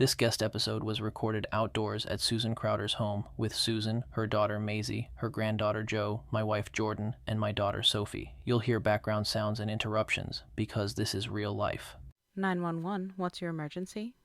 This guest episode was recorded outdoors at Susan Crowder's home with Susan, her daughter Maizee, her granddaughter Jo, my wife Jordan, and my daughter Sophie. You'll hear background sounds and interruptions because this is real life. 911, what's your emergency?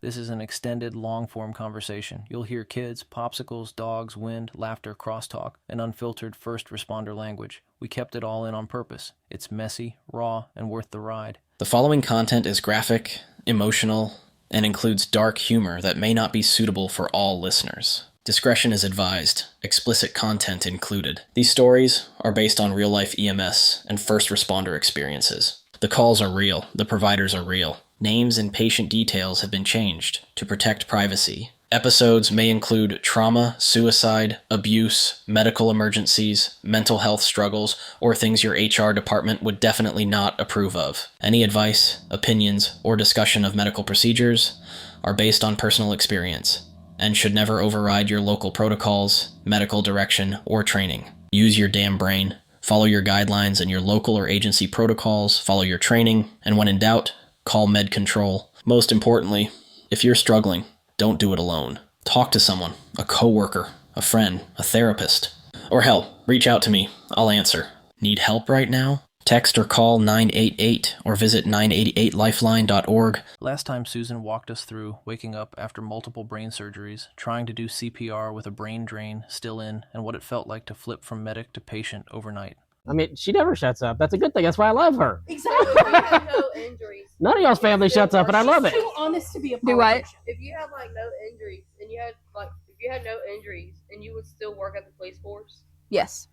This is an extended, long-form conversation. You'll hear kids, popsicles, dogs, wind, laughter, crosstalk, and unfiltered first responder language. We kept it all in on purpose. It's messy, raw, and worth the ride. The following content is graphic, emotional, and includes dark humor that may not be suitable for all listeners. Discretion is advised. Explicit content included. These stories are based on real-life EMS and first responder experiences. The calls are real. The providers are real. Names and patient details have been changed to protect privacy. Episodes may include trauma, suicide, abuse, medical emergencies, mental health struggles, or things your HR department would definitely not approve of. Any advice, opinions, or discussion of medical procedures are based on personal experience and should never override your local protocols, medical direction, or training. Use your damn brain. Follow your guidelines and your local or agency protocols. Follow your training. And when in doubt, call med control. Most importantly, if you're struggling, don't do it alone. Talk to someone, a coworker, a friend, a therapist. Or hell, reach out to me. I'll answer. Need help right now? Text or call 988 or visit 988lifeline.org. Last time Susan walked us through waking up after multiple brain surgeries, trying to do CPR with a brain drain still in, and what it felt like to flip from medic to patient overnight. I mean, she never shuts up. That's a good thing. That's why I love her. Exactly. We have no injuries. None of y'all's family shuts up, and I love it. Too honest to be a Do what? If you had no injuries and you had no injuries and you would still work at the police force. Yes.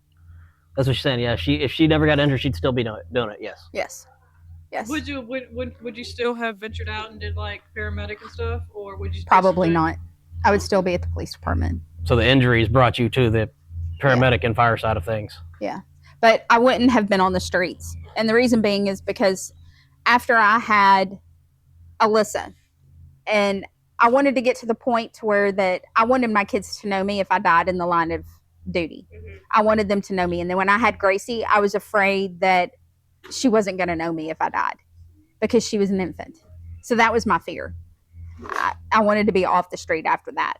That's what she's saying. Yeah, if she never got injured, she'd still be doing it. Yes. Yes. Yes. Would you still have ventured out and did paramedic and stuff, or would you Probably not. I would still be at the police department. So the injuries brought you to the paramedic and fire side of things. Yeah. But I wouldn't have been on the streets. And the reason being is because after I had Alyssa, and I wanted to get to the point to where that I wanted my kids to know me if I died in the line of duty. Mm-hmm. I wanted them to know me. And then when I had Gracie, I was afraid that she wasn't going to know me if I died because she was an infant. So that was my fear. I wanted to be off the street after that.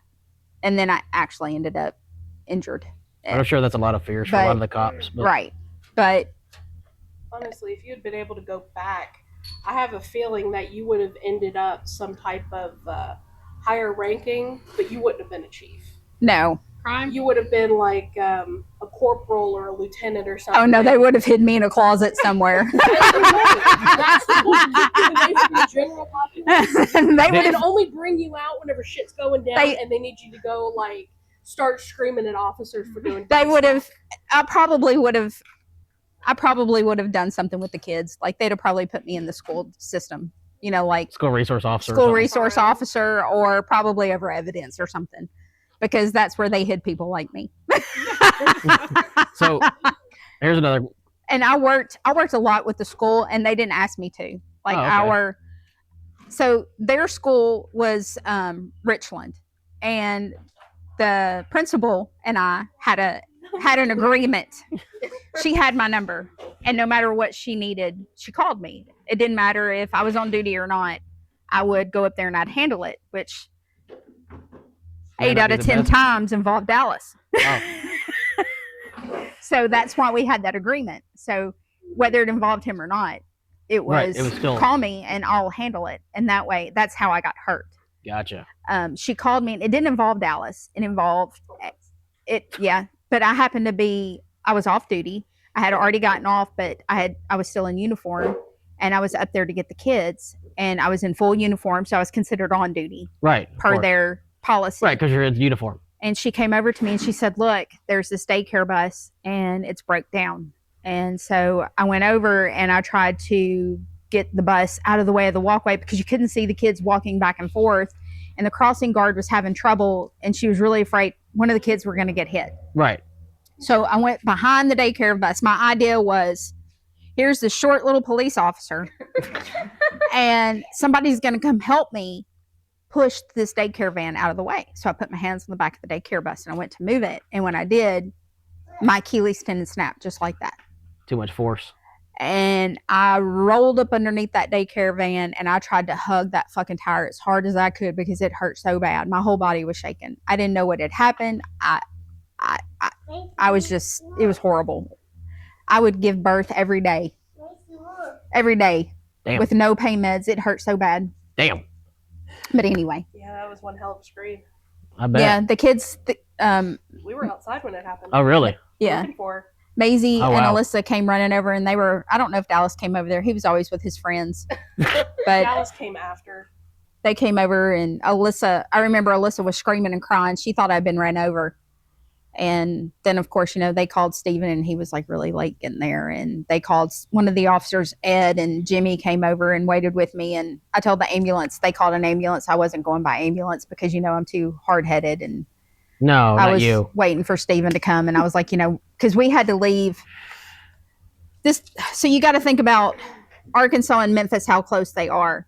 And then I actually ended up injured. I'm sure that's a lot of fears for a lot of the cops. But. Right. But honestly, if you had been able to go back, I have a feeling that you would have ended up some type of higher ranking, but you wouldn't have been a chief. No. Crime? You would have been like a corporal or a lieutenant or something. Oh, no, they would have hid me in a closet somewhere. That's the general population. They can only bring you out whenever shit's going down and they need you to go start screaming at officers for doing they would have I probably would have done something with the kids. They'd have probably put me in the school system, school resource officer or probably over evidence or something, because that's where they hid people like me. So here's another. And I worked a lot with the school, and they didn't ask me to. So their school was Richland, and the principal and I had an agreement. She had my number, and no matter what she needed, she called me. It didn't matter if I was on duty or not. I would go up there and I'd handle it, which 8 out of 10 times involved Dallas. Oh. So that's why we had that agreement. So whether it involved him or not, it was still call me and I'll handle it. And that way, that's how I got hurt. Gotcha. She called me, and it didn't involve Dallas. It involved it. Yeah. But I was off duty. I had already gotten off, but I was still in uniform, and I was up there to get the kids, and I was in full uniform. So I was considered on duty. Right. Per their policy. Right. Because you're in uniform. And she came over to me and she said, look, there's this daycare bus and it's broke down. And so I went over and I tried to get the bus out of the way of the walkway because you couldn't see the kids walking back and forth. And the crossing guard was having trouble, and she was really afraid one of the kids were going to get hit. Right. So I went behind the daycare bus. My idea was, here's the short little police officer, and somebody's going to come help me pushed this daycare van out of the way. So I put my hands on the back of the daycare bus and I went to move it. And when I did, my Achilles tendon snapped just like that. Too much force. And I rolled up underneath that daycare van and I tried to hug that fucking tire as hard as I could because it hurt so bad. My whole body was shaking. I didn't know what had happened. I was just, it was horrible. I would give birth every day. Every day. Damn. With no pain meds. It hurt so bad. Damn. But anyway. Yeah, that was one hell of a scream. I bet. Yeah, the kids, We were outside when it happened. Oh, really? yeah. Looking for her. Maizee Oh, and wow. Alyssa came running over and they were, I don't know if Dallas came over there. He was always with his friends. But Dallas came after. they came over and Alyssa, I remember Alyssa was screaming and crying. She thought I'd been ran over. And then, of course, you know, they called Steven and he was like really late getting there. And they called one of the officers, Ed, and Jimmy came over and waited with me. And I told the ambulance, they called an ambulance. I wasn't going by ambulance because, you know, I'm too hard-headed. And No, I not was you. waiting for Steven to come. And I was like, you know, because we had to leave this. So you got to think about Arkansas and Memphis, how close they are.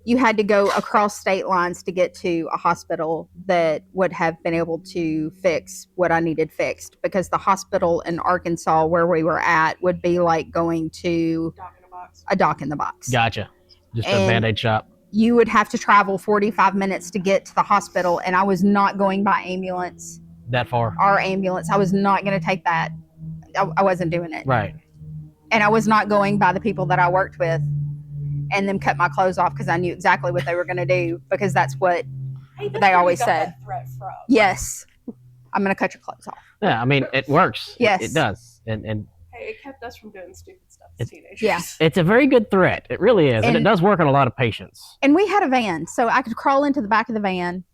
You had to go across state lines to get to a hospital that would have been able to fix what I needed fixed, because the hospital in Arkansas where we were at would be like going to Doc in a box. a dock in the box. Gotcha. Just a And- Band-Aid shop. You would have to travel 45 minutes to get to the hospital, and I was not going by ambulance. That far. Our ambulance, I was not going to take that. I wasn't doing it. Right. And I was not going by the people that I worked with and them cut my clothes off because I knew exactly what they were going to do, because that's what, Hey, that's They where always you got said. that threat from. yes, I'm going to cut your clothes off. Yeah, I mean, it works. Yes. It does. And Hey, it kept us from doing stupid stuff as teenagers. Yeah. it's a very good threat. It really is. And it And- does work on a lot of patients. And we had a van, so I could crawl into the back of the van.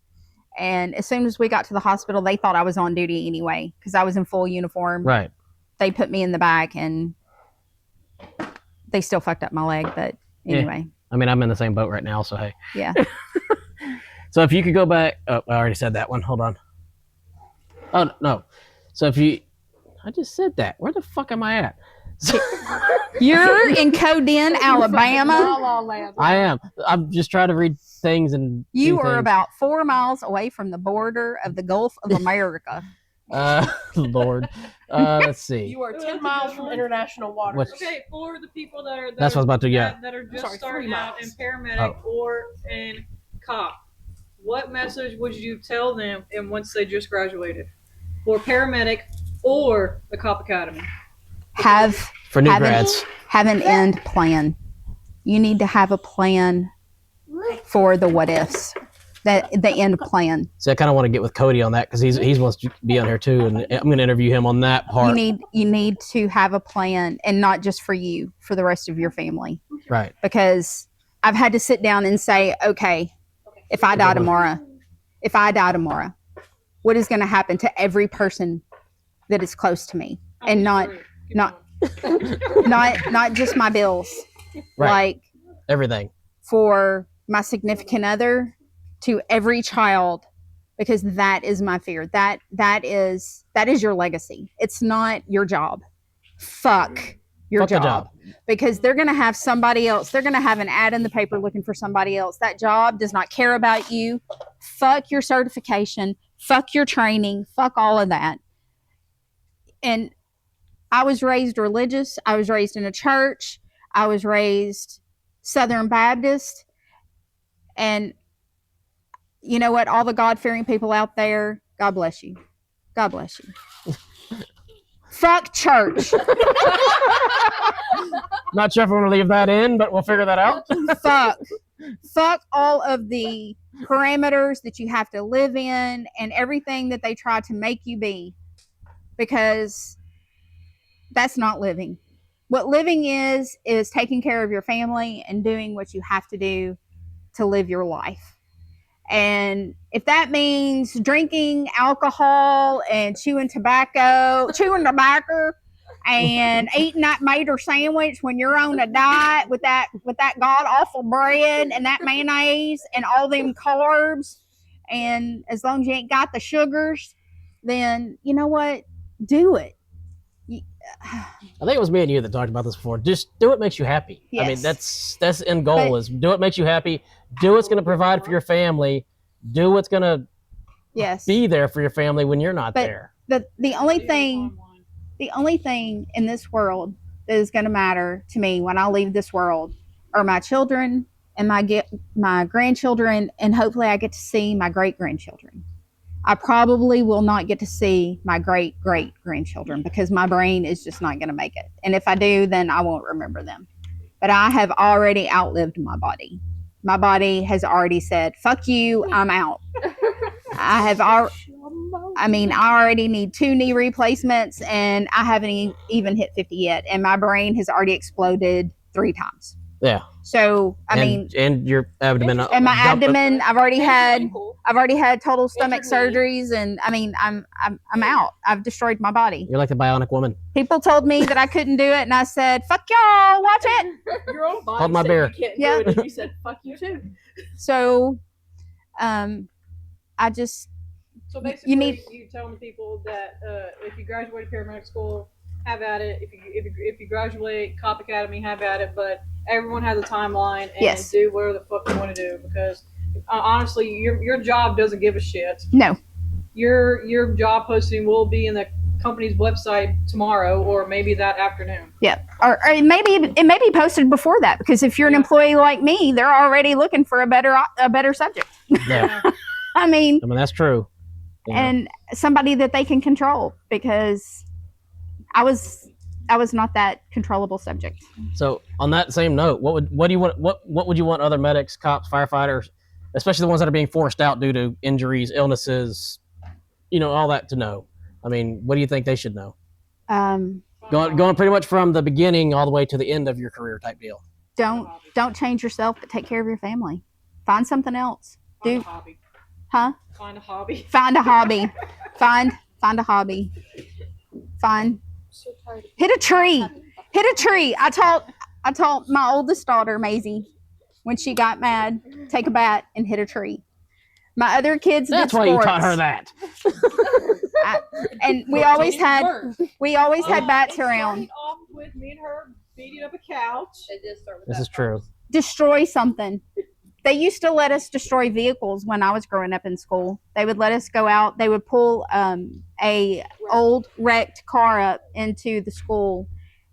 And as soon as we got to the hospital, they thought I was on duty anyway because I was in full uniform. Right. They put me in the back and they still fucked up my leg. But Yeah. anyway, I mean, I'm in the same boat right now, so hey. yeah. So if you could go back, oh, I already said that one. Hold on. Oh, no. So if you, I just said that. Where the fuck am I at? So, You're in Coden, Alabama. La La Land. I am. I'm just trying to read things and You do are things. about 4 miles away from the border of the Gulf of America. Lord. Let's see. You are 10 miles from international waters. What's- Okay, for the people that are That's what I was about to get. that are just Sorry, 3 starting out in miles. paramedic or in cop, what message would you tell them and once they just graduated for paramedic or the cop academy? Have For new Haven't- grads. have an end plan. You need to have a plan for the what ifs. The end plan. So I kind of want to get with Cody on that because he wants to be on here too, and I'm going to interview him on that part. You need to have a plan, and not just for you, for the rest of your family. Right. Because I've had to sit down and say, okay, if I die tomorrow, what is going to happen to every person that is close to me, and not just my bills, Right. like Everything. for my significant other, to every child, because that is my fear. That is your legacy. It's not your job. Fuck your Fuck the job. Because they're going to have somebody else. They're going to have an ad in the paper looking for somebody else. That job does not care about you. Fuck your certification. Fuck your training. Fuck all of that. And I was raised religious. I was raised in a church. I was raised Southern Baptist. And you know what? All the God-fearing people out there, God bless you. God bless you. Fuck church. Not sure if I want to leave that in, but we'll figure that out. Fuck all of the parameters that you have to live in and everything that they try to make you be, because that's not living. What living is taking care of your family and doing what you have to do to live your life. And if that means drinking alcohol and chewing tobacco and eating that mater sandwich when you're on a diet with that god awful bread and that mayonnaise and all them carbs, and as long as you ain't got the sugars, then you know what? Do it. I think it was me and you that talked about this before. Just do what makes you happy. I mean, Yes. that's the end goal But- is do what makes you happy. do what's going to provide for your family. Do what's going to Yes. be there for your family when you're not But there. the only thing in this world that is going to matter to me when I leave this world are my children and my grandchildren, and hopefully I get to see my great grandchildren. I probably will not get to see my great great grandchildren because my brain is just not going to make it. And if I do, then I won't remember them. But I have already outlived my body. My body has already said, "Fuck you, I'm out." I already need 2 knee replacements, and I haven't even hit 50 yet, and my brain has already exploded 3 times. Yeah. So and your abdomen. and my abdomen, I've already had total stomach surgeries, and I'm out. I've destroyed my body. You're like the bionic woman. People told me that I couldn't do it, and I said, "Fuck y'all, watch it." Your own body Hold my said beer. you can't Yeah. do it, and you said, "Fuck you too." So, I just So basically, need- you telling people that if you graduate paramedic school, have at it. If you graduate cop academy, have at it. But everyone has a timeline and Yes. do whatever the fuck you want to do, because honestly, your job doesn't give a shit. no. Your job posting will be in the company's website tomorrow or maybe that afternoon. Yeah, or it may be posted before that, because if you're an Yeah. employee like me, they're already looking for a better subject. Yeah. I mean, That's true. Yeah. and somebody that they can control, because I was not that controllable subject. So on that same note, what would you want other medics, cops, firefighters, especially the ones that are being forced out due to injuries, illnesses, all that, to know? I mean, what do you think they should know? Going pretty much from the beginning all the way to the end of your career type deal. Don't change yourself, but take care of your family. Find something else. Find a hobby. Huh? Find a hobby. Find a hobby. Find a hobby. Hit a tree. I told my oldest daughter, Maizee, when she got mad, take a bat and hit a tree. My other kids did That's why sports. you taught her that. And we always had bats around. Started off with me and her beating up a couch. This is true. Destroy something. They used to let us destroy vehicles when I was growing up in school. They would let us go out. They would pull a old wrecked car up into the school,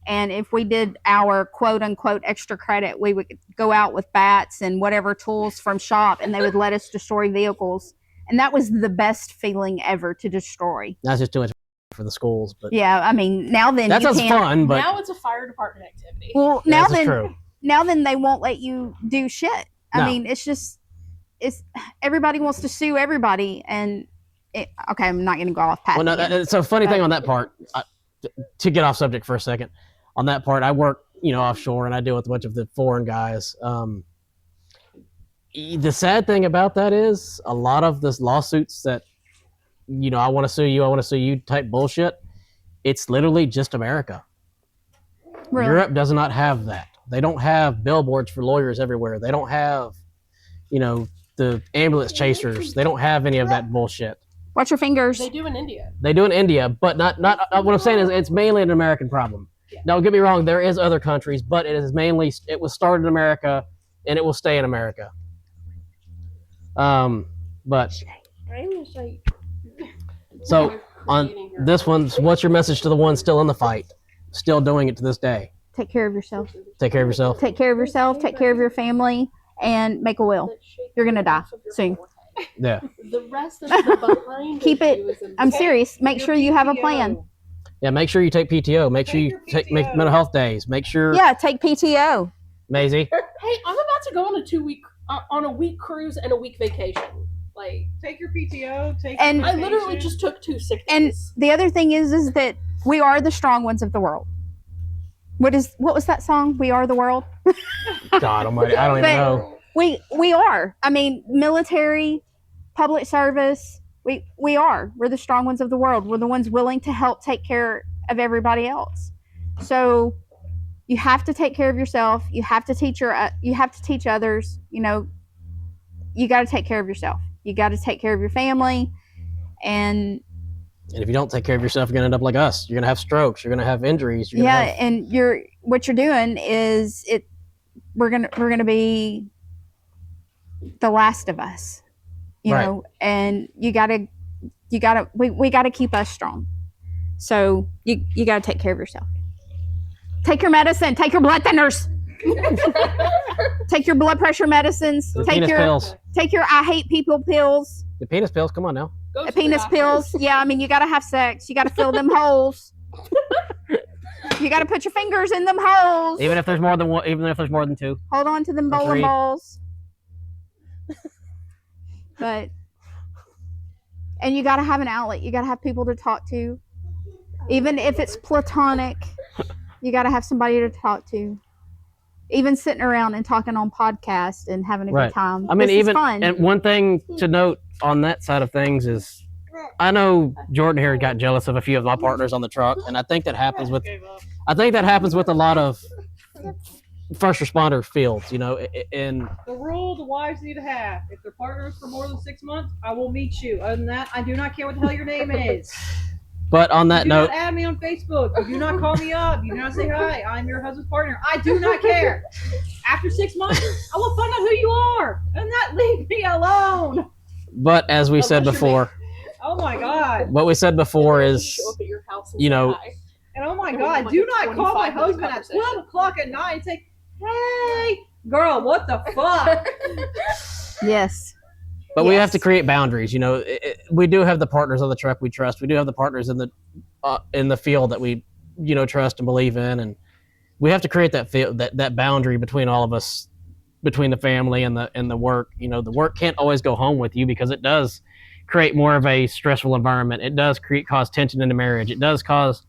and if we did our quote unquote extra credit, we would go out with bats and whatever tools from shop, and they would let us destroy vehicles. And that was the best feeling ever, to destroy. That's just too much for the schools, but Yeah, I mean, now then that you sounds can't. fun. But Now it's a fire department activity. Well, this is true. now then they won't let you do shit. I No. mean, it's everybody wants to sue everybody, and okay, I'm not going to go off path. Well, no, again. it's a funny thing on that part. To get off subject for a second, on that part, I work, offshore, and I deal with a bunch of the foreign guys. The sad thing about that is a lot of this lawsuits that, I want to sue you type bullshit. It's literally just America. Really? Europe does not have that. They don't have billboards for lawyers everywhere. They don't have, the ambulance chasers. They don't have any of that bullshit. Watch your fingers. They do in India. They do in India, but not what I'm saying is it's mainly an American problem. Yeah. Don't get me wrong, there is other countries, but it was started in America and it will stay in America. But so on this one, what's your message to the ones still in the fight, still doing it to this day? Take care of yourself. Take care of yourself. Take care of yourself. Take care of your family, and make a will. You're gonna die soon. Yeah. The rest of the behind Keep it. I'm serious. Make sure you have a plan. Yeah. Make sure you take PTO. Make sure you make mental health days. Make sure. Yeah, take PTO. Maizee. Hey, I'm about to go on a week cruise and a week vacation. Like, Take your PTO. And- I literally just took 2 sick And days. the other thing is that we are the strong ones of the world. What was that song? We are the world. God Almighty, I don't even But- know. We are. I mean, military, public service. We are. We're the strong ones of the world. We're the ones willing to help take care of everybody else. So you have to take care of yourself. You have to teach others. You got to take care of yourself. You got to take care of your family, and And if you don't take care of yourself, you're gonna end up like us. You're gonna have strokes. You're gonna have injuries. You're yeah, gonna have, and what you're doing is we're gonna be The Last of Us, you Right. know, and we got to keep us strong. So you got to take care of yourself. Take your medicine. Take your blood thinners. Take your blood pressure medicines. The Take penis pills. Take your I hate people pills. The penis pills. Come on now. Go to the Penis doctor. pills. Yeah, I mean, you got to have sex. You got to fill them holes. You got to put your fingers in them holes. Even if there's more than one, even if there's more than two. Hold on to them bowling Agreed. balls. And you got to have an outlet. You got to have people to talk to. Even if it's platonic, you got to have somebody to talk to. Even sitting around and talking on podcasts and having a Right. good time. I mean, This is even fun. and one thing to note on that side of things is, I know Jordan here got jealous of a few of my partners on the truck, and I think that happens with a lot of first responder fields. You know, and The rule the wives need to have: if they're partners for more than 6 months, I will meet you. Other than that, I do not care what the hell your name is. but on that Do note, not add me on Facebook. You do not call me up. You do not say hi. I'm your husband's partner. I do not care. After 6 months, I will find out who you are, and that leave me alone. but as we said Unless you're before, Oh my god. what we said before They is, show up at your house and you say know, hi. And oh my And god, like do a not call my 25 minute husband at conversation. 12 o'clock at night and say, hey, girl, what the fuck? yes. but we have Yes. to create boundaries. You know, we do have the partners on the truck we trust. We do have the partners in the field that we, you know, trust and believe in, and we have to create that boundary between all of us, between the family and the work. You know, the work can't always go home with you because it does create more of a stressful environment. It does cause tension in the marriage. It does cause,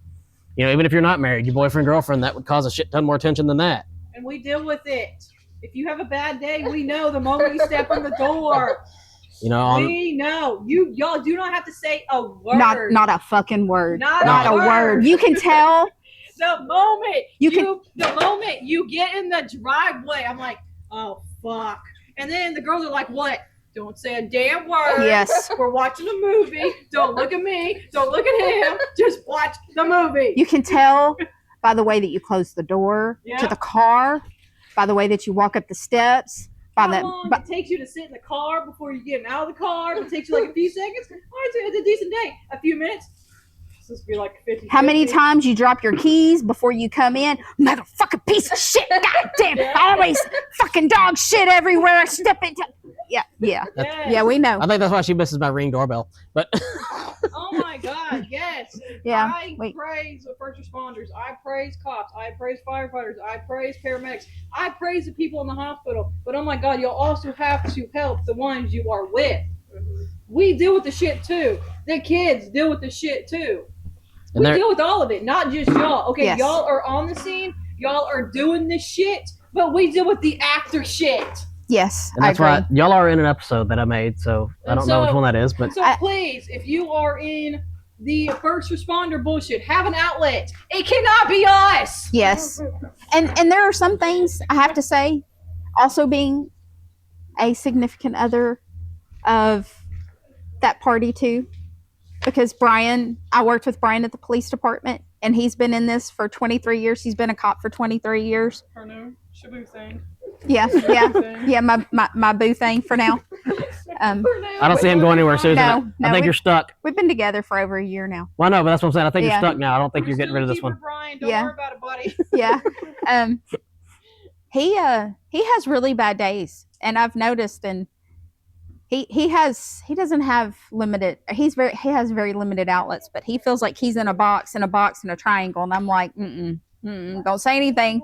you know, even if you're not married, your boyfriend, girlfriend, that would cause a shit ton more tension than that. And we deal with it. If you have a bad day, we know the moment you step in the door. You know, We know. Y'all do not have to say a word. Not a fucking word. Not a word. You can tell. The moment You the moment you get in the driveway, I'm like, oh fuck. And then the girls are like, what? Don't say a damn word. Yes. We're watching a movie. Don't look at me. Don't look at him. Just watch the movie. You can tell by the way that you close the door to Yeah. the car, by the way that you walk up the steps, by How the long it takes you to sit in the car before you get out of the car? If it takes you like a few seconds. Oh, it's a decent day. A few minutes. This would be like 50. how many times you drop your keys before you come in? Motherfucking piece of shit. God damn. Always fucking dog shit everywhere I step into. Yeah. Yes. Yeah, we know. I think that's why she misses my Ring doorbell. But Oh my God, yes. Yeah. I Wait. praise the first responders. I praise cops. I praise firefighters. I praise paramedics. I praise the people in the hospital. But oh my God, you'll also have to help the ones you are with. We deal with the shit too. The kids deal with the shit too. And We they're- deal with all of it, not just y'all. Okay, Yes. y'all are on the scene. Y'all are doing this shit. But we deal with the actor shit. Yes, and I that's agree. why y'all are in an episode that I made, so I And don't know which so- one that is, but So please, if you are in the first responder bullshit, have an outlet. It cannot be us. Yes. And there are some things I have to say, also being a significant other of that party too. Because I worked with Brian at the police department, and he's been in this for 23 years. He's been a cop for 23 years. Her new Shabu thing. Yeah, yeah, my boo thing for now. I don't see him going anywhere, Susan. No, I think you're stuck. We've been together for over a year now. Well, no, but that's what I'm saying. I think Yeah. you're stuck now. I don't think you're getting rid of this one. Brian, don't Yeah. worry about it, buddy. Yeah. He has really bad days, and I've noticed, and he doesn't have he has very limited outlets, but he feels like he's in a box and a triangle, and I'm like, don't say anything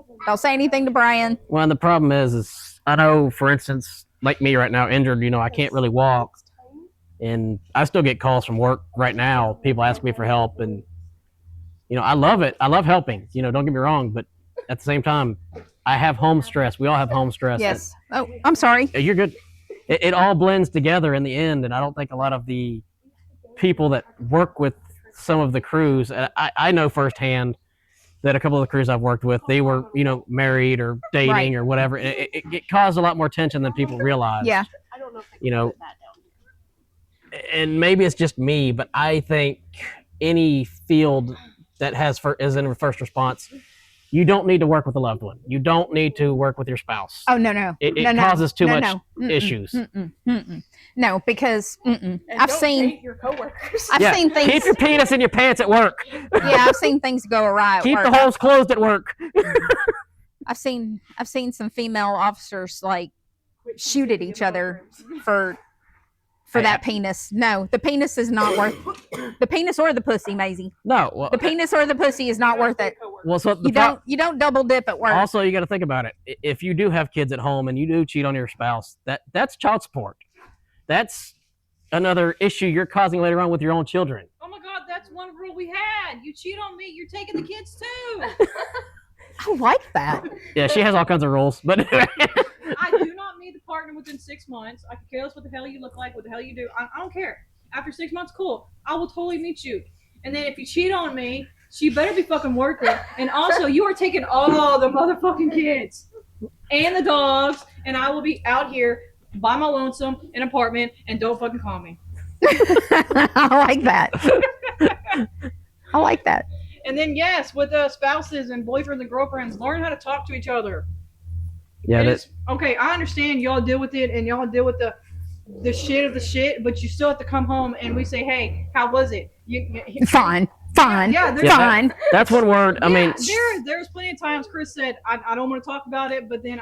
to Brian. Well, and the problem is I know, for instance, like me right now, injured, you know, I can't really walk, and I still get calls from work right now. People ask me for help, and you know, I love it. I love helping. You know, don't get me wrong, but at the same time, I have home stress. We all have home stress. Yes. Oh, I'm sorry. You're good. It all blends together in the end, and I don't think a lot of the people that work with some of the crews, I know firsthand that a couple of the crews I've worked with, they were, you know, married or dating Right. or whatever. It caused a lot more tension than people realize. Yeah. I don't know if I can You know, put that down. and maybe it's just me, but I think any field that is in first response, You don't need to work with a loved one. You don't need to work with your spouse. Oh no. It no, causes too much Mm-mm, issues. No, because And I've don't seen date your coworkers. I've seen things. Keep your penis in your pants at work. Yeah, I've seen things go awry. At Keep work. the holes closed at work. I've seen some female officers like shoot at each other for that penis. No, the penis is not worth the penis or the pussy, Maizee. No. Well, The penis or the pussy is not worth it. well, so the You don't double dip at work. also you got to think about it. If you do have kids at home and you do cheat on your spouse, that's child support. That's another issue you're causing later on with your own children. Oh my God, that's one rule we had. You cheat on me, you're taking the kids too. I like that. Yeah, she has all kinds of rules, but I do not meet the partner within 6 months. I could care less what the hell you look like, what the hell you do. I don't care. After 6 months, cool. I will totally meet you. And then if you cheat on me, she better be fucking worth it. And also, you are taking all the motherfucking kids and the dogs, and I will be out here by my lonesome in an apartment, and don't fucking call me. I like that. I like that. And then yes, with spouses and boyfriends and girlfriends, learn how to talk to each other. yeah, It's- okay, I understand y'all deal with it and y'all deal with the shit of the shit, but you still have to come home and we say, hey, how was it? Fine. Yeah, there's- Fine. that's one word. I mean, there's plenty of times Chris said, I don't want to talk about it, but then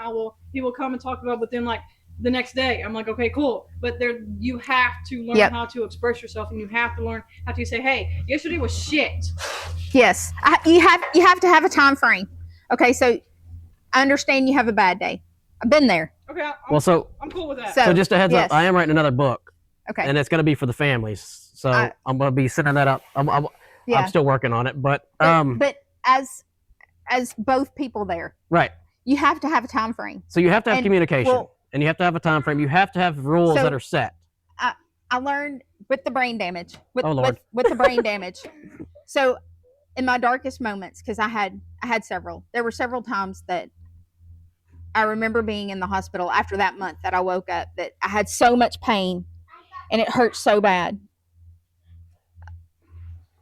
he will come and talk about it, but then like the next day, I'm like, okay, cool. But you have to learn Yep. how to express yourself, and you have to learn how to say, hey, yesterday was shit. Yes, you have to have a time frame. Okay, so I understand you have a bad day. I've been there. Okay, I'm cool with that. So- so just a heads yes. up, I am writing another book, Okay. and it's going to be for the families. So I'm going to be sending that up. I'm Yeah. still working on it, but But as both people there, right. you have to have a time frame. So you have to have And, communication, well- and you have to have a time frame. You have to have rules So- that are set. I learned with the brain damage. With, Oh, Lord. with the brain damage. So in my darkest moments, because I had several. There were several times that I remember being in the hospital after that month that I woke up that I had so much pain and it hurt so bad.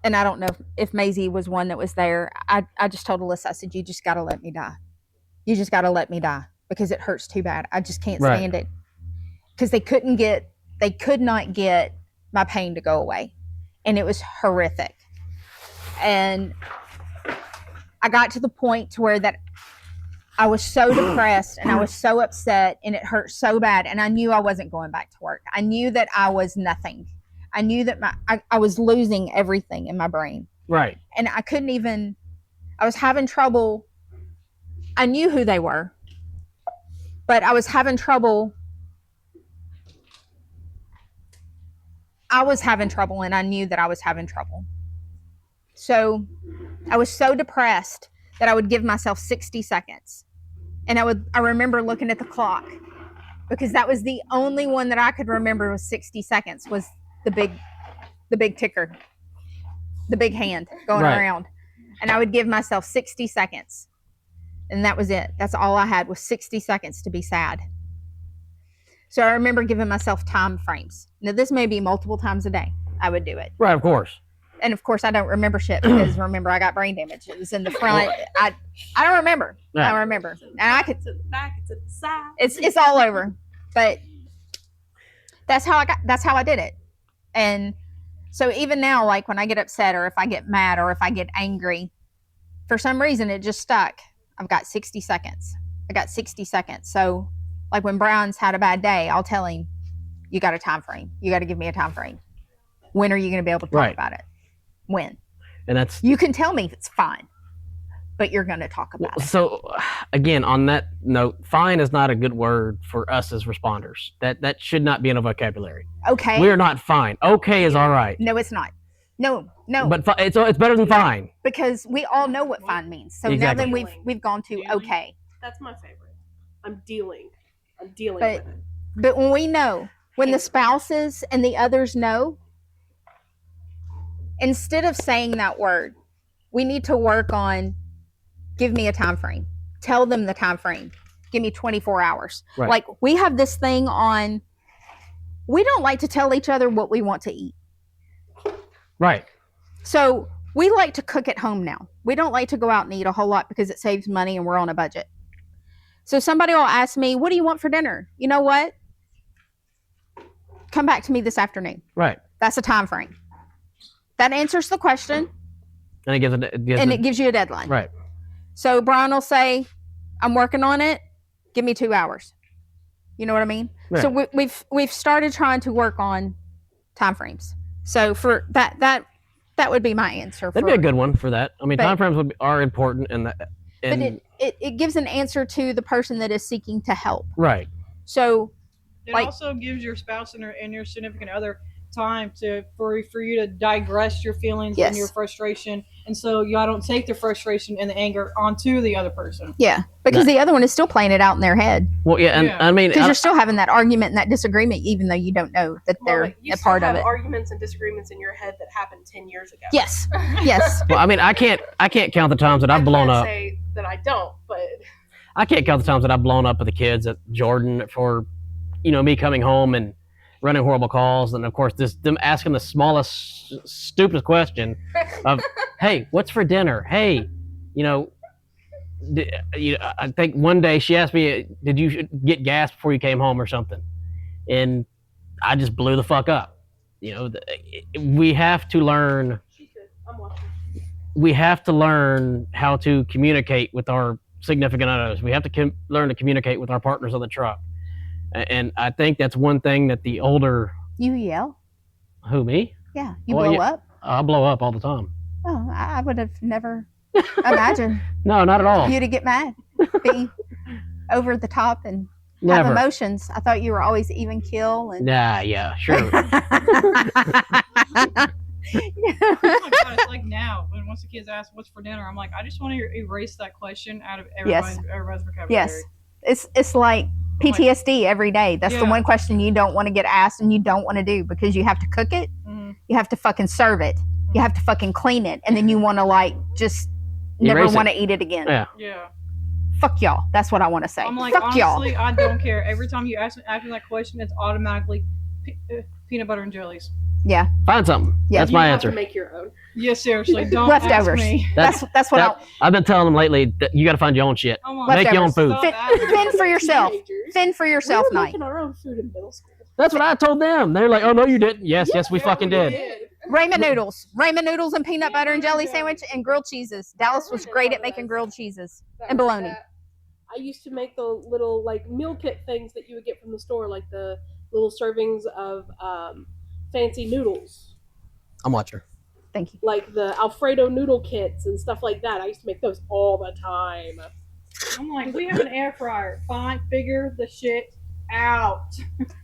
And I don't know if Maizee was one that was there. I just told Alyssa, I said, you just got to let me die. You just got to let me die because it hurts too bad. I just can't Right. stand it. Because they could not get my pain to go away. And it was horrific. And I got to the point to where that I was so depressed and I was so upset and it hurt so bad. And I knew I wasn't going back to work. I knew that I was nothing. I knew that I was losing everything in my brain. Right. And I couldn't even, I was having trouble. I knew who they were, but I was having trouble. I was having trouble and I knew that I was having trouble. So I was so depressed that I would give myself 60 seconds. And I remember looking at the clock because that was the only one that I could remember was 60 seconds was the big ticker, the big hand going Right. around. And I would give myself 60 seconds. And that was it. That's all I had was 60 seconds to be sad. So I remember giving myself time frames. Now this may be multiple times a day. I would do it. Right, of course. And of course I don't remember shit because remember I got brain damage. It was in the front. I don't remember. Right. I don't remember. And I could To the back, to the side. it's all over. But that's how I did it. And so even now, like when I get upset or if I get mad or if I get angry, for some reason it just stuck. I've got 60 seconds. I got 60 seconds. So like when Brian's had a bad day, I'll tell him, you got a time frame. You got to give me a time frame. When are you going to be able to talk Right. about it? When? And that's You can tell me if it's fine, but you're going to talk about it. so. Again, on that note, fine is not a good word for us as responders. That should not be in a vocabulary. Okay. We're not fine. Okay is all right, No, it's not. No. but it's better than fine. Because we all know what fine means. So Exactly. now then we've gone to okay. That's my favorite. I'm dealing with But it. but when we know, when the spouses and the others know, instead of saying that word, we need to work on give me a time frame. Tell them the time frame. Give me 24 hours. Right. Like we have this thing on we don't like to tell each other what we want to eat. Right. So We like to cook at home now. We don't like to go out and eat a whole lot because it saves money and we're on a budget. So somebody will ask me, what do you want for dinner? You know what? Come back to me this afternoon. Right. That's a time frame. That answers the question. And it gives you a deadline. Right. So Brian will say, I'm working on it. Give me 2 hours. You know what I mean? Right. So we've started trying to work on time frames. So for that would be my answer. That'd be a good one for that. I mean, But- time frames are important in that. But it gives an answer to the person that is seeking to help. Right. So It Like- also gives your spouse and your significant other time for you to digress your feelings Yes. and your frustration, and so y'all don't take the frustration and the anger onto the other person. yeah, because the other one is still playing it out in their head. Well, yeah, and Yeah. I mean, Because you're still having that argument and that disagreement, even though you don't know that they're you a part still of have it. arguments and disagreements in your head that happened 10 years ago. Yes, yes. well, I mean, I can't count the times that I've blown can't up. say that I don't, but I can't count the times that I've blown up with the kids at Jordan for, me coming home and running horrible calls, and of course them asking the smallest, stupidest question of, "Hey, what's for dinner? Hey, I think one day she asked me, "Did you get gas before you came home or something?" And I just blew the fuck up. We have to learn. she's good. I'm watching. We have to learn how to communicate with our significant others. We have to learn to communicate with our partners on the truck. And I think that's one thing that the older... You yell? Who, me? Yeah. You Well, blow yeah. up? I blow up all the time. Oh, I would have never imagined No, not at all. you to get mad, be over the top and have Never. emotions. I thought you were always even kill and. Nah, yeah, sure. Oh my god, it's like now when once the kids ask what's for dinner, I'm like, I just want to erase that question out of everybody's vocabulary. Yes. It's like PTSD every day. That's the Yeah. one question you don't want to get asked and you don't want to do because you have to cook it, Mhm. you have to fucking serve it, you have to fucking clean it, and then you want to just never Erase it. want to eat it again. Yeah. Yeah. Fuck y'all. That's what I want to say. I'm like, Fuck y'all. honestly, I don't care. Every time you ask me that question, it's automatically peanut butter and jellies. Yeah. Find something. Yeah, That's You my have answer. to make your own. Yeah, seriously, don't Leftovers. ask me. That's what I've been telling them lately that you got to find your own shit. I'm like, Make your own food. stop Fend, asking me. fend for yourself. Teenagers. Fend for yourself, We were Knight. making our own food in middle school. That's what I told them. They're like, "Oh no, you didn't." Yes, we fucking did. Ramen noodles. Ramen noodles and peanut butter and jelly sandwich and grilled cheeses. Dallas was great at making grilled cheeses and bologna. I used to make the little meal kit things that you would get from the store, like the little servings of fancy noodles, I'm watching. Thank you. like the Alfredo noodle kits and stuff like that. I used to make those all the time. I'm like, we have an air fryer. Fine, figure the shit out.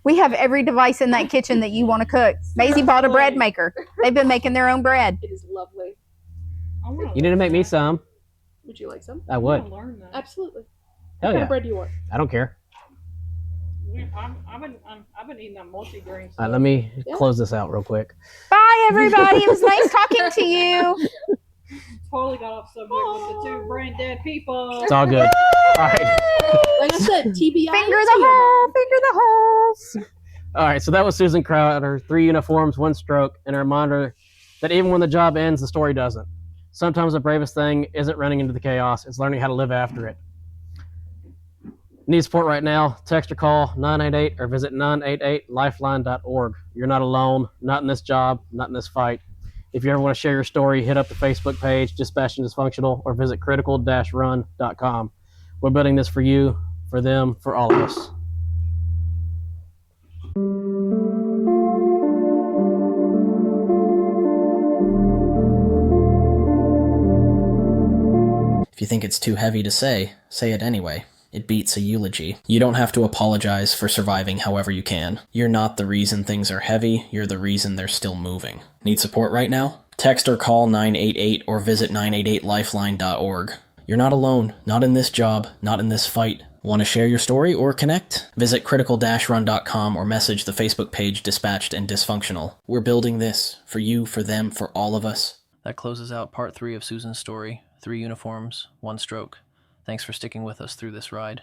We have every device in that kitchen that you want to cook. Maizee bought a bread maker. They've been making their own bread. It is lovely. I wanna You need to make me learn that. some. Would you like some? I I would. wanna learn that. Absolutely. Hell What kind yeah. of bread do you want? I don't care. I've been eating that multi-grain All right, let me close this out real quick. Bye, everybody. It was nice talking to you. Totally got off subject with the two brain dead people. It's all good. All right. Like I said, TBI. Finger the hole. Finger the holes. All right, so that was Susan Crowder, 3 uniforms, 1 stroke, and a reminder that even when the job ends, the story doesn't. Sometimes the bravest thing isn't running into the chaos, it's learning how to live after it. Need support right now? Text or call 988 or visit 988lifeline.org. You're not alone, not in this job, not in this fight. If you ever want to share your story, hit up the Facebook page, Dispatch and Dysfunctional, or visit critical-run.com. We're building this for you, for them, for all of us. If you think it's too heavy to say it anyway. It beats a eulogy. You don't have to apologize for surviving however you can. You're not the reason things are heavy, you're the reason they're still moving. Need support right now? Text or call 988 or visit 988lifeline.org. You're not alone, not in this job, not in this fight. Want to share your story or connect? Visit critical-run.com or message the Facebook page Dispatched and Dysfunctional. We're building this for you, for them, for all of us. That closes out part 3 of Susan's story, 3 uniforms, 1 stroke. Thanks for sticking with us through this ride.